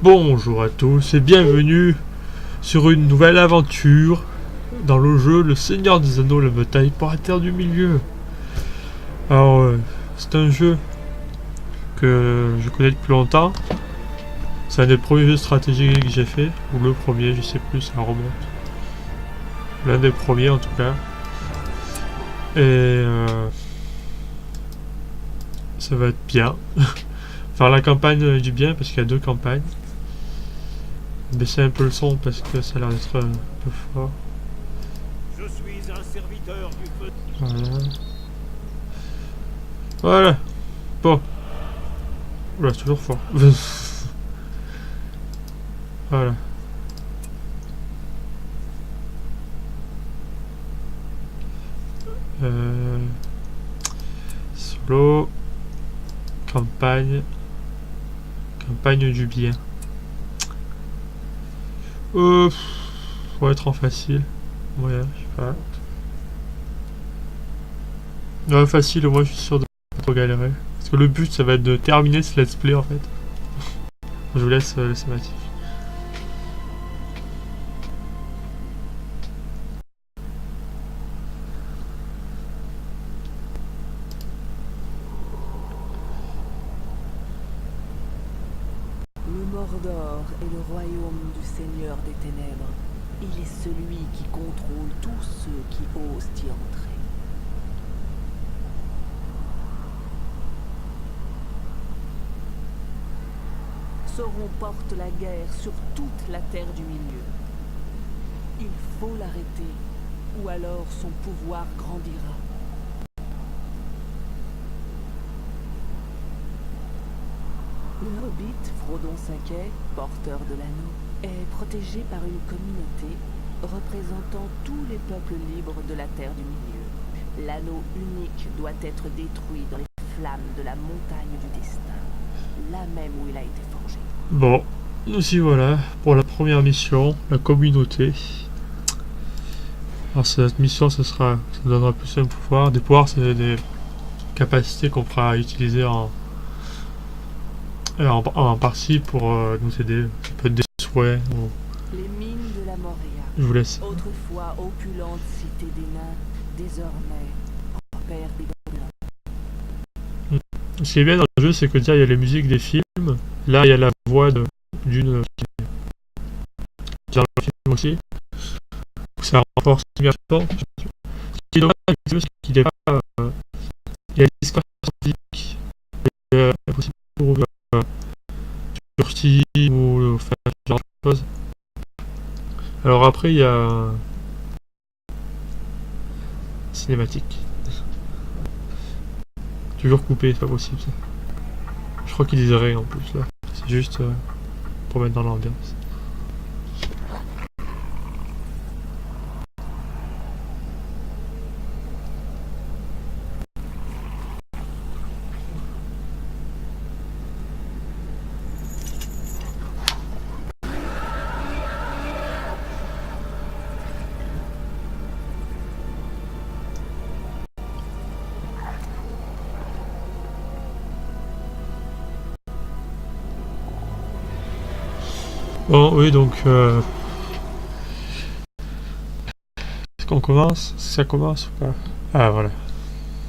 Bonjour à tous et bienvenue sur une nouvelle aventure dans le jeu Le Seigneur des Anneaux, la bataille pour la Terre du Milieu. Alors, c'est un jeu que je connais depuis longtemps. C'est un des premiers jeux stratégiques que j'ai fait, ou le premier, je sais plus, ça remonte. L'un des premiers en tout cas. Et ça va être bien. Faire la campagne du bien parce qu'il y a deux campagnes. Baisser un peu le son parce que ça a l'air d'être un peu fort. Je suis un serviteur du feu. Voilà. Voilà. Bon. Oula, c'est toujours fort. Voilà. Solo. Campagne. Campagne du bien. Faut être en facile. Ouais, je sais pas. Non, facile, au moins je suis sûr de pas trop galérer. Parce que le but, ça va être de terminer ce let's play en fait. Je vous laisse le cinématique. Le Mordor est le royaume du Seigneur des Ténèbres. Il est celui qui contrôle tous ceux qui osent y entrer. Sauron porte la guerre sur toute la Terre du Milieu. Il faut l'arrêter, ou alors son pouvoir grandira. Le hobbit, Frodon Cinquet, porteur de l'anneau, est protégé par une communauté représentant tous les peuples libres de la Terre du Milieu. L'anneau unique doit être détruit dans les flammes de la montagne du destin, là même où il a été forgé. Bon, nous y voilà pour la première mission, la communauté. Alors cette mission, ça donnera plus un pouvoir. Des pouvoirs, c'est des capacités qu'on pourra utiliser en partie pour nous aider. Ça peut être des souhaits. Ou... Les mines de la Moria, Je vous laisse. autrefois opulente cité des nains, désormais repère des gobelins. Ce qui est bien dans le jeu, c'est que déjà il y a les musiques des films. Là, il y a la voix d'une dans le film aussi. Ça renforce bien fort. Ce qui est dommage avec le jeu, c'est qu'il n'est pas. Il y a des discours scientifiques. Et possible pour Turti ou faire ce genre de choses. Alors après, il y a cinématique. Toujours coupé, c'est pas possible ça. Je crois qu'ils disent rien en plus là. C'est juste pour mettre dans l'ambiance. Bon, oui, donc est-ce qu'on commence? Est-ce que ça commence ou pas? Ah, voilà.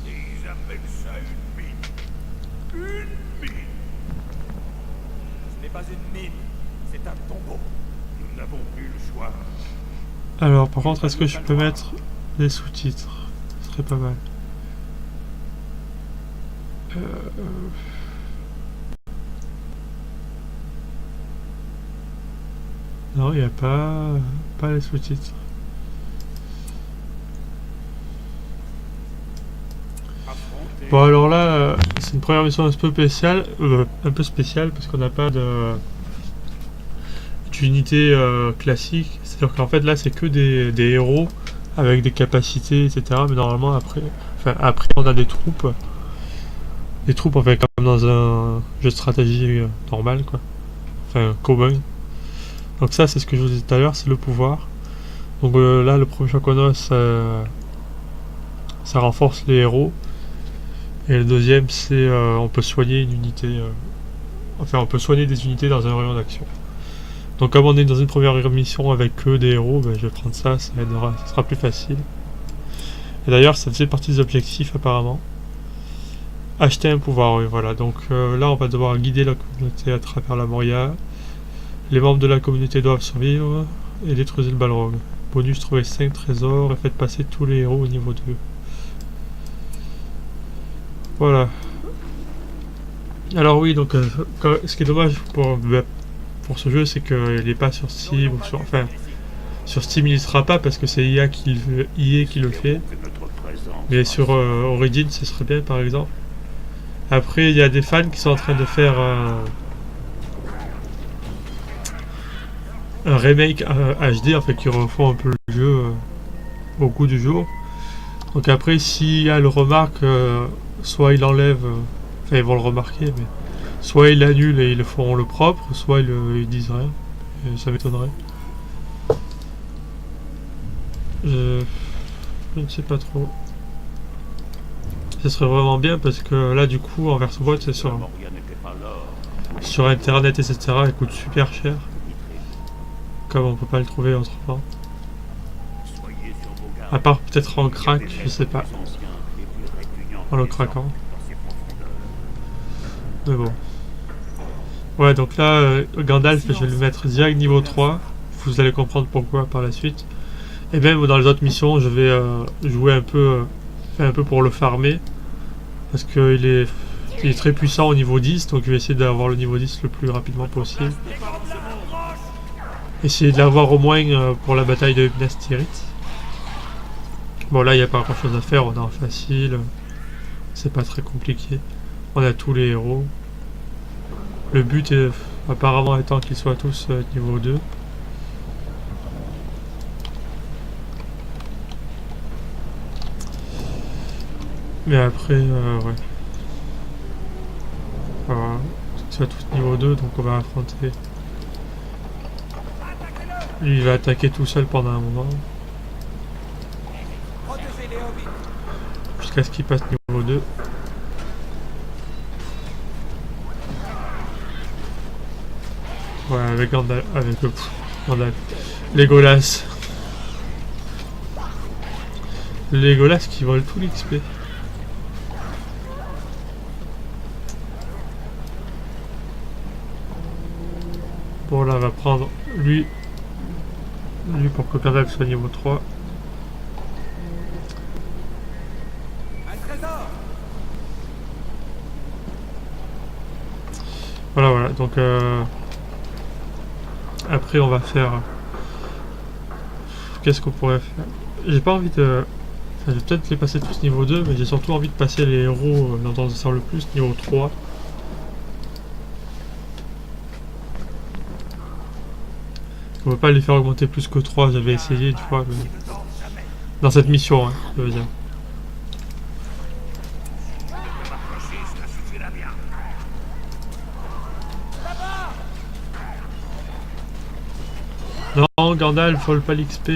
Ils appellent ça une mine. Une mine. Ce n'est pas une mine, c'est un tombeau. Nous n'avons plus le choix. Alors, par contre, est-ce que je peux mettre des sous-titres? Ce serait pas mal. Non, il n'y a pas les sous-titres. Bon, alors là, c'est une première mission un peu spéciale parce qu'on n'a pas d'unité classique. C'est-à-dire qu'en fait, là, c'est que des héros avec des capacités, etc. Mais normalement, après, on a des troupes. Des troupes, en fait, comme dans un jeu de stratégie normal, quoi. Enfin, cowboy. Donc ça, c'est ce que je vous disais tout à l'heure, c'est le pouvoir. Donc là, le premier choix qu'on a, ça renforce les héros. Et le deuxième, c'est on peut soigner une unité Enfin, on peut soigner des unités dans un rayon d'action. Donc comme on est dans une première mission avec que des héros, ben, je vais prendre ça, ça aidera, ça sera plus facile. Et d'ailleurs, ça faisait partie des objectifs apparemment. Acheter un pouvoir, oui, voilà. Donc là, on va devoir guider la communauté à travers la Moria. Les membres de la communauté doivent survivre et détruire le Balrog. Bonus, trouver 5 trésors et faites passer tous les héros au niveau 2. Voilà. Alors oui, donc ce qui est dommage pour ce jeu, c'est qu'il n'est pas sur Steam, ou sur, enfin, sur Steam il ne sera pas parce que c'est EA qui le fait. Mais sur Origin, ce serait bien par exemple. Après, il y a des fans qui sont en train de faire un remake HD, en fait, qui refont un peu le jeu au goût du jour. Donc après, s'il y a le remarque, soit il enlève, enfin ils vont le remarquer, mais soit ils l'annulent et ils le feront le propre, soit ils disent rien. Et ça m'étonnerait. Je ne sais pas trop. Ce serait vraiment bien parce que là du coup en version boîte c'est sur internet etc. Il coûte super cher. Comme on peut pas le trouver autrement. À part peut-être en crack, je sais pas. En le craquant. Mais bon. Ouais donc là Gandalf je vais le mettre direct niveau 3. Vous allez comprendre pourquoi par la suite. Et même dans les autres missions je vais jouer un peu pour le farmer. Parce qu'il est très puissant au niveau 10, donc je vais essayer d'avoir le niveau 10 le plus rapidement possible. Essayer de l'avoir au moins pour la bataille de Minas Tirith. Bon là il n'y a pas grand chose à faire, on est en facile. C'est pas très compliqué. On a tous les héros. Le but est apparemment étant qu'ils soient tous niveau 2. Mais après, ouais. Voilà. C'est à tout niveau 2, donc on va affronter. Lui, il va attaquer tout seul pendant un moment. Jusqu'à ce qu'il passe niveau 2. Ouais, avec Gandalf. Avec le Gandalf. Legolas. Legolas qui vole tout l'XP. Bon là on va prendre lui pour que Gandalf soit niveau 3. Voilà donc après on va faire qu'est-ce qu'on pourrait faire. J'ai pas envie de je vais peut-être les passer tous niveau 2 mais j'ai surtout envie de passer les héros dont on sort le plus niveau 3. On peut pas les faire augmenter plus que 3, j'avais essayé une fois, mais... dans cette mission, hein, je veux dire. Non, Gandalf, vole pas l'XP.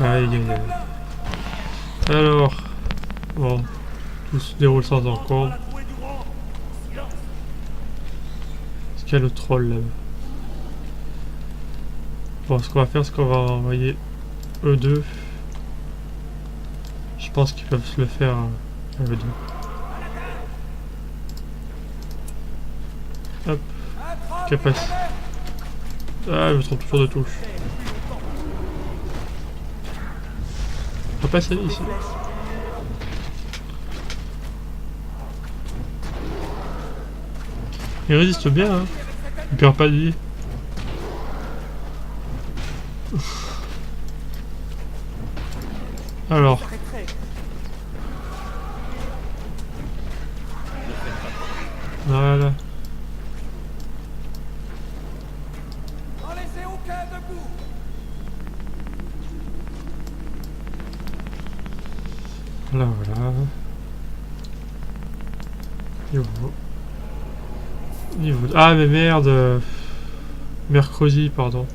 Aïe aïe aïe. Alors... Bon, tout se déroule sans encombre. Est-ce qu'il y a le troll là? Bon, ce qu'on va faire, c'est qu'on va envoyer eux deux. Je pense qu'ils peuvent se le faire eux deux. Hop, capacité. Ah, je me trompe toujours de touche. On va passer ici. Il résiste bien, hein. Il perd pas de vie. Alors. Voilà. Voilà. Niveau... Ah mais merde. Mercredi, pardon.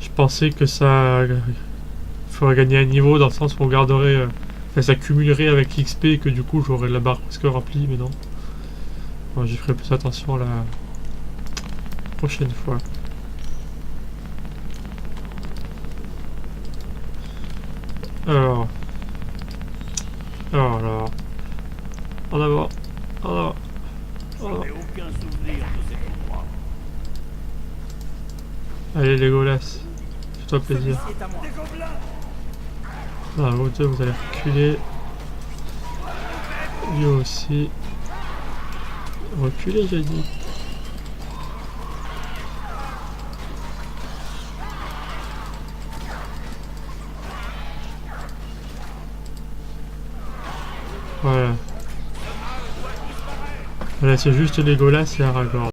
Je pensais que ça ferait gagner un niveau dans le sens où on garderait, enfin, ça cumulerait avec l'XP et que du coup j'aurais la barre presque remplie, mais non. Bon, j'y ferai plus attention la prochaine fois. Alors, en avant, en avant, Je en avant. n'ai aucun souvenir de cet endroit. Allez Legolas, fais-toi plaisir. Celui-ci est à moi. Des gobelins. Non, vous deux, vous allez reculer. Lui aussi. Reculer, j'ai dit. Voilà. Voilà, c'est juste Legolas et Aragorn.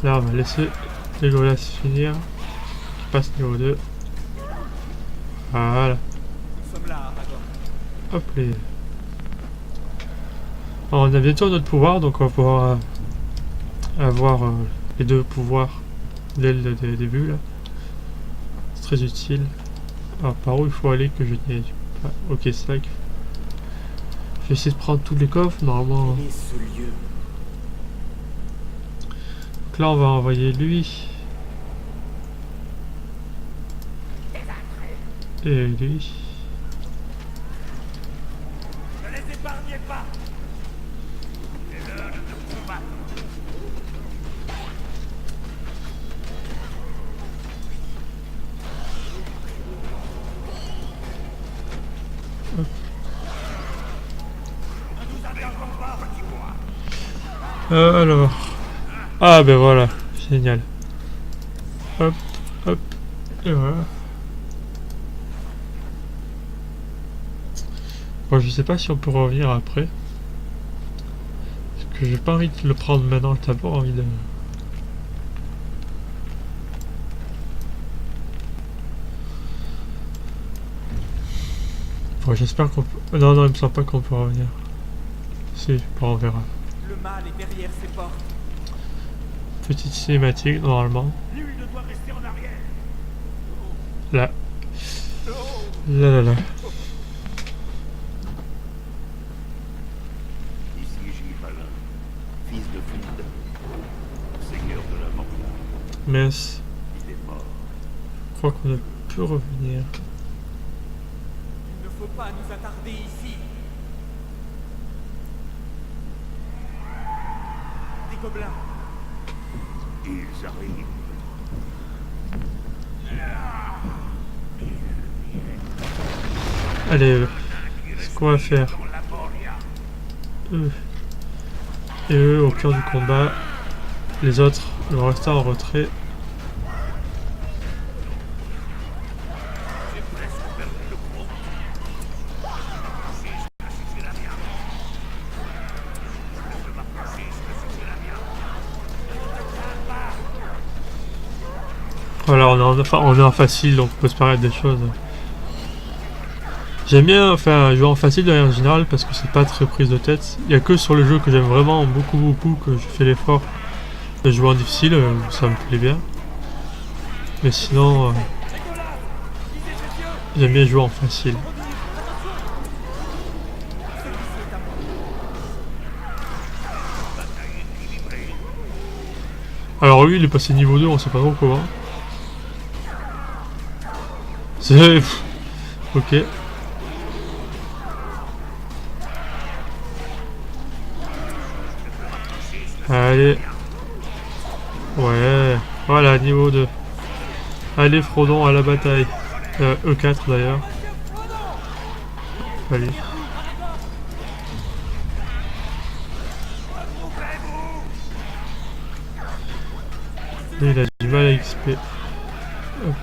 Là, on va laisser Legolas finir. Qui passe niveau 2. Voilà. Nous sommes là, Aragorn. Hop les. Alors, on a bientôt notre pouvoir, donc on va pouvoir avoir les deux pouvoirs dès le début là. C'est très utile. Alors par où il faut aller que je n'y aille pas. Ok, c'est vrai que je vais essayer de prendre tous les coffres normalement. Quel est ce lieu? Donc là on va envoyer lui. Et lui. Ne les épargnez pas. C'est l'heure de combattre. Ne nous interrompons pas, petit bois. Alors. Ah ben voilà, génial. Hop, hop, et voilà. Bon, je sais pas si on peut revenir après. Parce que j'ai pas envie de le prendre maintenant, t'as pas envie de... Bon, j'espère qu'on peut... Non, non, il me semble pas qu'on peut revenir. Si, bon, on verra. Le mal est derrière ces portes. Petite cinématique, normalement. Nul ne doit rester en arrière. Là. Là, là, là. Ici Gilles Balin, fils de Fuld, seigneur de la Moria. Mince. Il est mort. Je crois qu'on ne peut revenir. Il ne faut pas nous attarder ici. Des gobelins. Ils arrivent. Allez, ce qu'on va faire. Eux. Et eux au cœur du combat. Les autres vont rester en retrait. Voilà, on est en facile, donc on peut se permettre des choses. J'aime bien jouer en facile de manière générale parce que c'est pas très prise de tête. Il n'y a que sur le jeu que j'aime vraiment beaucoup que je fais l'effort de jouer en difficile, ça me plaît bien. Mais sinon, j'aime bien jouer en facile. Alors lui il est passé niveau 2, on sait pas trop comment. C'est... Ok. Allez. Ouais. Voilà, niveau 2. Allez Frodon à la bataille. E4 d'ailleurs. Allez. Et il a du mal à XP. Hop.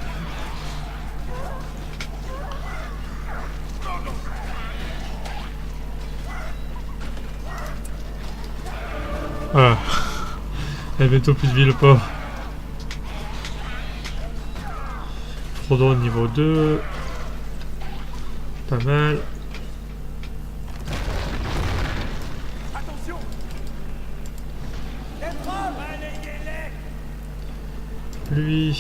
Voilà. Il a bientôt plus de vie le pauvre. Frodon niveau 2. Pas mal. Attention! Épreuve! Balayez-les! Lui.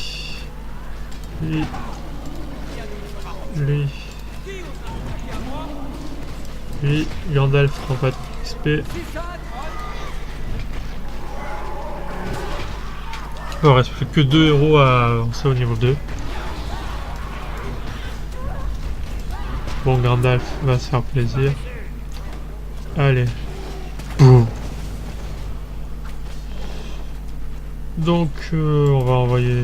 Lui, Gandalf prend pas de XP. Bon, il reste plus que 2 héros à avancer au niveau 2. Bon, Gandalf va se faire plaisir. Allez. Boum. Donc, on va envoyer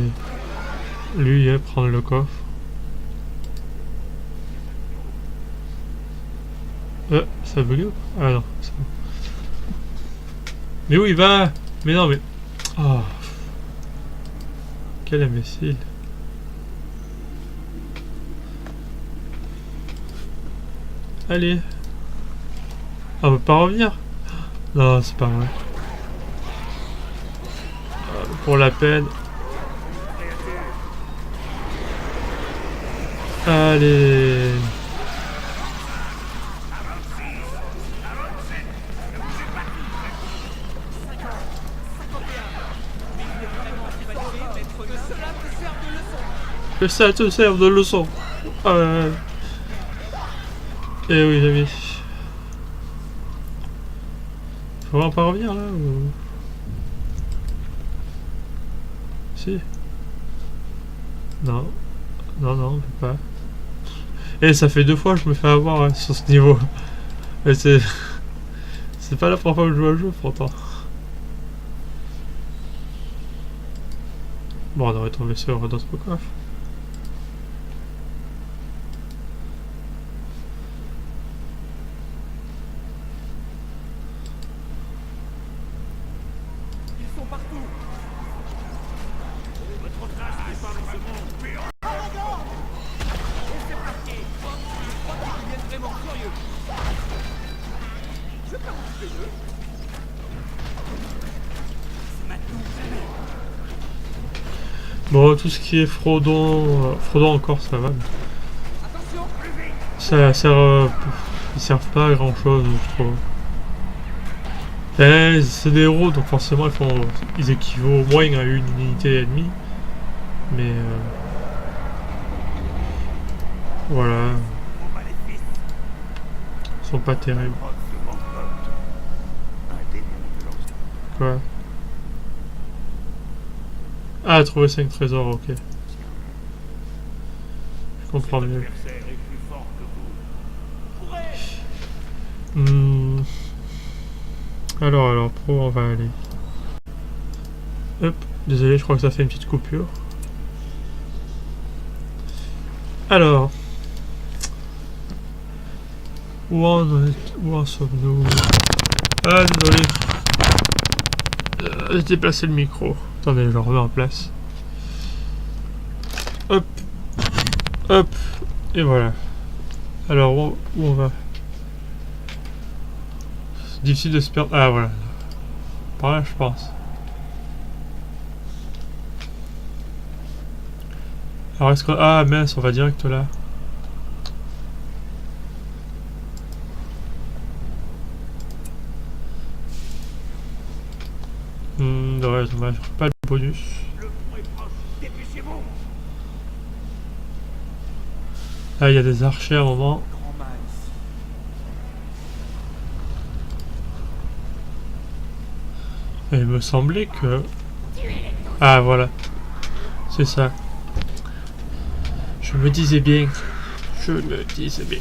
lui prendre le coffre. Ça bug? Ah non, c'est bon. Mais où il va? Mais non, mais... Oh. Quel imbécile. Allez. Ah, on peut pas revenir? Non, c'est pas vrai. Pour la peine. Allez. Que ça te serve de leçon. Eh oui, j'avais. Faut vraiment pas revenir là ou... Si. Non. Non, non, on peut pas. Et ça fait 2 fois que je me fais avoir hein, sur ce niveau. Et c'est... C'est pas la première fois que je joue à jeu pourtant. Bon, on aurait tombé sur d'autres coffres. Bon, tout ce qui est Frodon, Frodon encore ça va. Ça sert, ils servent pas à grand chose, je trouve. C'est des héros, donc forcément ils équivaut au moins à une unité ennemie. Mais voilà, ils sont pas terribles. Quoi? Ah, trouver 5 trésors, ok. Je comprends mieux. Alors, pro, on va aller. Hop, désolé, je crois que ça fait une petite coupure. Alors. Où en sommes-nous? Ah, désolé. J'ai déplacé le micro. Attendez, je le remets en place. Hop. Hop. Et voilà. Alors, où on va? C'est difficile de se perdre. Ah, voilà. Par là, je pense. Alors, est-ce que... Ah, mince, on va direct là. Ouais, dommage, pas le bonus. Là, il y a des archers à un moment. Et il me semblait que... Ah, voilà. C'est ça. Je me disais bien. Je me disais bien.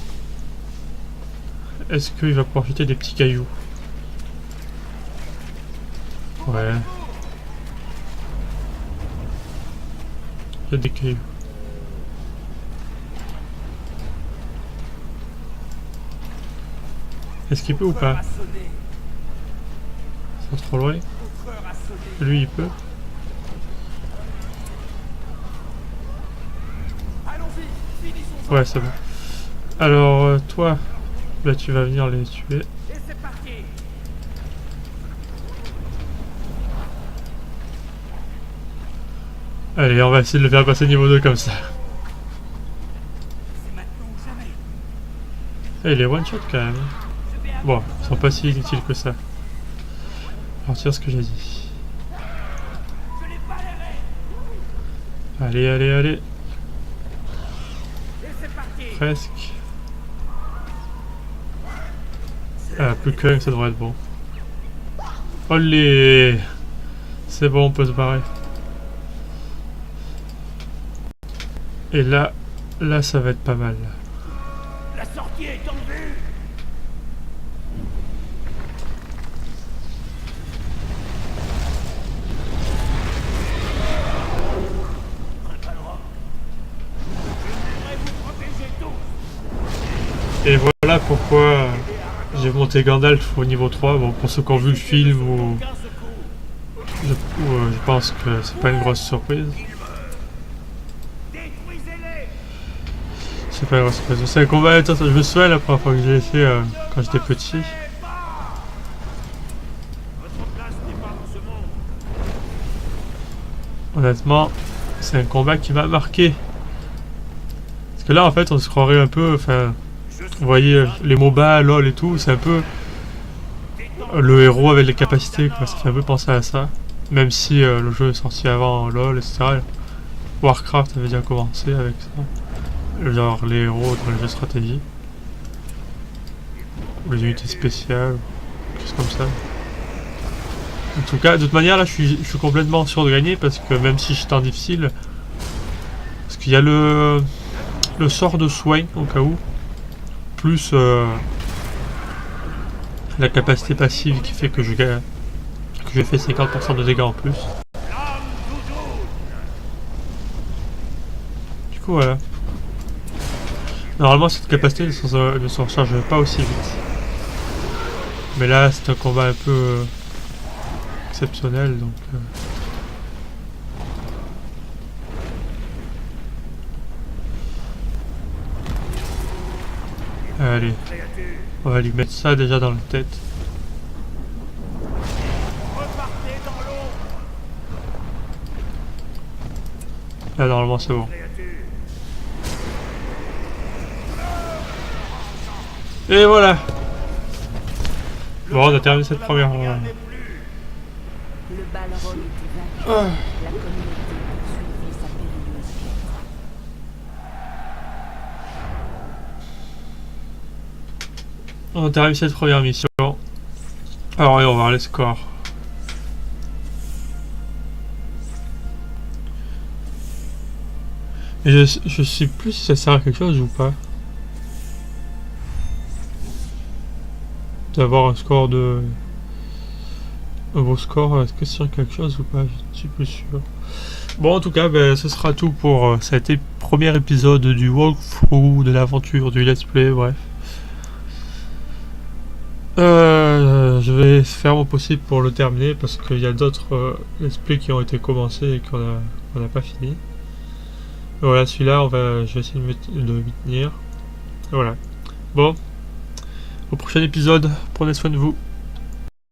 Est-ce qu'il va pouvoir jeter des petits cailloux? Ouais. Il y a des cailloux. Est-ce qu'il peut ou pas? C'est trop loin. Lui il peut. Ouais, c'est bon. Alors toi, là tu vas venir les tuer. Allez, on va essayer de le faire passer niveau 2 comme ça. Et les one shot quand même. Bon, ils sont pas si inutiles que ça. Alors tiens ce que j'ai dit. Allez, allez, allez. Et c'est parti. Presque. Ah, plus qu'un, ça devrait être bon. Olé! C'est bon, on peut se barrer. Et là, ça va être pas mal. La sortie est en vue. J'aimerais vous protéger tous. Et voilà pourquoi j'ai monté Gandalf au niveau 3. Bon, pour ceux qui ont vu le film, ou Aucun secours. je pense que c'est pas une grosse surprise. Détruisez-les. C'est pas une grosse surprise. C'est un combat intense. Je me souviens la première fois que je l'ai fait quand j'étais petit. Votre place n'est pas dans ce monde. Honnêtement, c'est un combat qui m'a marqué. Parce que là, en fait, on se croirait un peu. Enfin, vous voyez, les MOBA, LOL et tout, c'est un peu le héros avec les capacités, quoi. Ça fait un peu penser à ça. Même si le jeu est sorti avant LOL, etc. Warcraft avait déjà commencé avec ça. Genre les héros dans les jeux de stratégie. Ou les unités spéciales, quelque chose comme ça. En tout cas, de toute manière, là, je suis complètement sûr de gagner parce que même si j'étais en difficile, parce qu'il y a le sort de soin au cas où, plus la capacité passive qui fait que je fais 50% de dégâts en plus. Du coup, voilà. Normalement, cette capacité ne se recharge pas aussi vite. Mais là, c'est un combat un peu exceptionnel, donc... Allez, on va lui mettre ça déjà dans la tête. Repartez dans l'eau. Là, normalement, c'est bon. Et voilà. Bon, on a terminé cette première... Le Balrog était vaincu. La communauté poursuivit sa périlleuse quête. On a terminé cette première mission. Alors, et on va voir les scores. Et je sais plus si ça sert à quelque chose ou pas. D'avoir un score de... Vos scores, est-ce que ça sert à quelque chose ou pas? Je suis plus sûr. Bon, en tout cas, ben, ce sera tout pour... ça a été le premier épisode du walkthrough, de l'aventure, du let's play, bref. Je vais faire mon possible pour le terminer parce qu'il y a d'autres let's play qui ont été commencés et qu'on n'a pas fini. Voilà, celui-là, je vais essayer de m'y tenir. Voilà. Bon, au prochain épisode, prenez soin de vous.